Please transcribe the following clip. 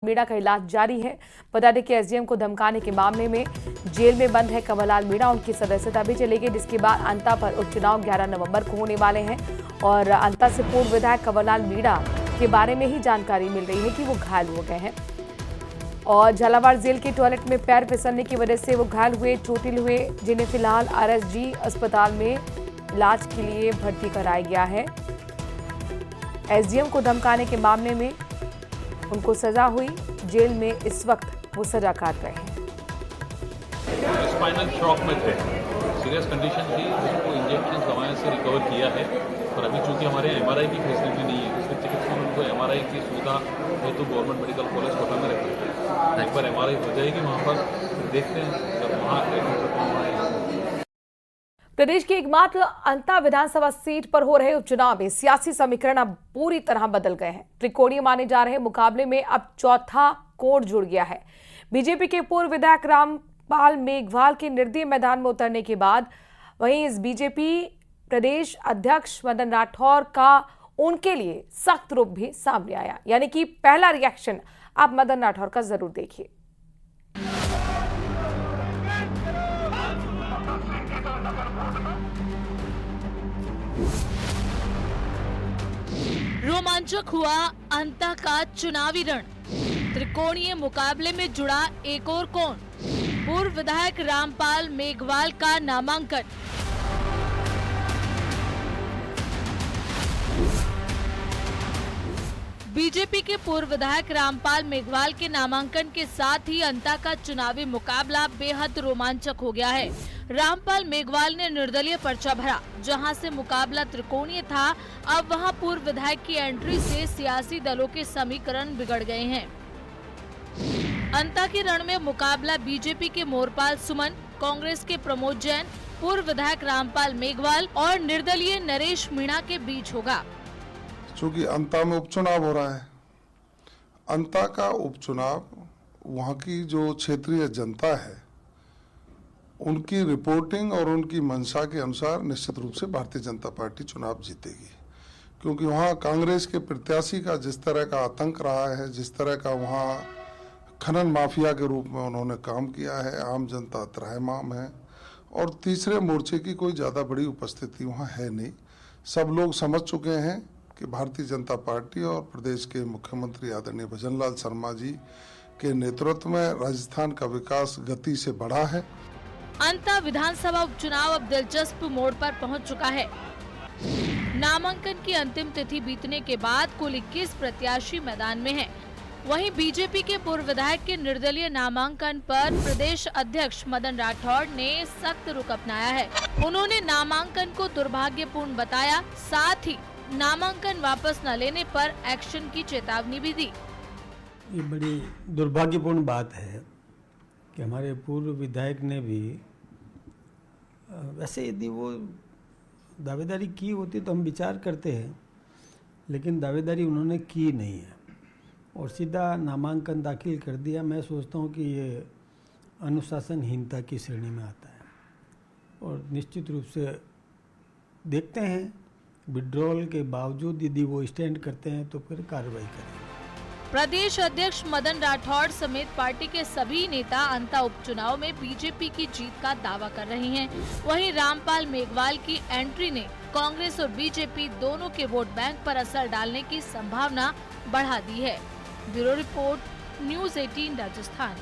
मीणा का इलाज जारी है। बता दें कि एसडीएम को धमकाने के मामले में जेल में बंद है कंवरलाल मीणा। उनकी सदस्यता भी चलेगी, जिसके बाद अंता पर उपचुनाव 11 नवंबर को होने वाले हैं। और अंता से पूर्व विधायक कंवरलाल मीणा के बारे में ही जानकारी मिल रही है कि वो घायल हो गए हैं और झालावाड़ जेल के टॉयलेट में पैर फिसलने की वजह से वो घायल हुए, चोटिल हुए, जिन्हें फिलहाल आरएसजी अस्पताल में इलाज के लिए भर्ती कराया गया है। एसडीएम को धमकाने के मामले में उनको सजा हुई, जेल में इस वक्त वो सजा काट रहे हैं। स्पाइनल शॉक में थे, सीरियस कंडीशन थी, उनको इंजेक्शन दवाएं से रिकवर किया है। पर अभी चूंकि हमारे एमआरआई की फैसिलिटी नहीं है, इसलिए चिकित्सक उनको एमआरआई की सुविधा हेतु गवर्नमेंट मेडिकल कॉलेज कोटा में रखी है। एक बार एमआरआई हो जाएगी वहाँ पर, देखते हैं जब वहाँ प्रदेश की एकमात्र अंता विधानसभा सीट पर हो रहे उपचुनाव में सियासी समीकरण अब पूरी तरह बदल गए हैं। त्रिकोणीय माने जा रहे मुकाबले में अब चौथा कोण जुड़ गया है। बीजेपी के पूर्व विधायक रामपाल मेघवाल के निर्दलीय मैदान में उतरने के बाद वहीं इस बीजेपी प्रदेश अध्यक्ष मदन राठौर का उनके लिए सख्त रुख भी सामने आया। यानी कि पहला रिएक्शन आप मदन राठौर का जरूर देखिए। रोमांचक हुआ अंता का चुनावी रण। त्रिकोणीय मुकाबले में जुड़ा एक और कोण, पूर्व विधायक रामपाल मेघवाल का नामांकन। बीजेपी के पूर्व विधायक रामपाल मेघवाल के नामांकन के साथ ही अंता का चुनावी मुकाबला बेहद रोमांचक हो गया है। रामपाल मेघवाल ने निर्दलीय पर्चा भरा, जहां से मुकाबला त्रिकोणीय था। अब वहां पूर्व विधायक की एंट्री से सियासी दलों के समीकरण बिगड़ गए हैं। अंता के रण में मुकाबला बीजेपी के मोरपाल सुमन, कांग्रेस के प्रमोद जैन, पूर्व विधायक रामपाल मेघवाल और निर्दलीय नरेश मीणा के बीच होगा। चूंकि अंता में उपचुनाव हो रहा है, अंता का उपचुनाव वहाँ की जो क्षेत्रीय जनता है उनकी रिपोर्टिंग और उनकी मंशा के अनुसार निश्चित रूप से भारतीय जनता पार्टी चुनाव जीतेगी। क्योंकि वहाँ कांग्रेस के प्रत्याशी का जिस तरह का आतंक रहा है, जिस तरह का वहाँ खनन माफिया के रूप में उन्होंने काम किया है, आम जनता त्रहमाम है और तीसरे मोर्चे की कोई ज़्यादा बड़ी उपस्थिति वहाँ है नहीं। सब लोग समझ चुके हैं कि भारतीय जनता पार्टी और प्रदेश के मुख्यमंत्री आदरणीय भजनलाल शर्मा जी के नेतृत्व में राजस्थान का विकास गति से बढ़ा है। अंता विधानसभा उपचुनाव अब दिलचस्प मोड़ पर पहुंच चुका है। नामांकन की अंतिम तिथि बीतने के बाद कुल 21 प्रत्याशी मैदान में हैं। वहीं बीजेपी के पूर्व विधायक के निर्दलीय नामांकन पर प्रदेश अध्यक्ष मदन राठौर ने सख्त रुख अपनाया है। उन्होंने नामांकन को दुर्भाग्यपूर्ण बताया, साथ ही नामांकन वापस न लेने पर एक्शन की चेतावनी भी दी। ये बड़ी दुर्भाग्यपूर्ण बात है कि हमारे पूर्व विधायक ने भी, वैसे यदि वो दावेदारी की होती तो हम विचार करते हैं, लेकिन दावेदारी उन्होंने की नहीं है और सीधा नामांकन दाखिल कर दिया। मैं सोचता हूँ कि ये अनुशासनहीनता की श्रेणी में आता है और निश्चित रूप से देखते हैं विड्रॉल के बावजूद यदि वो स्टैंड करते हैं तो फिर कार्रवाई करेंगे। प्रदेश अध्यक्ष मदन राठौर समेत पार्टी के सभी नेता अंता उपचुनाव में बीजेपी की जीत का दावा कर रहे हैं। वहीं रामपाल मेघवाल की एंट्री ने कांग्रेस और बीजेपी दोनों के वोट बैंक पर असर डालने की संभावना बढ़ा दी है। Bureau report, news 18 Rajasthan.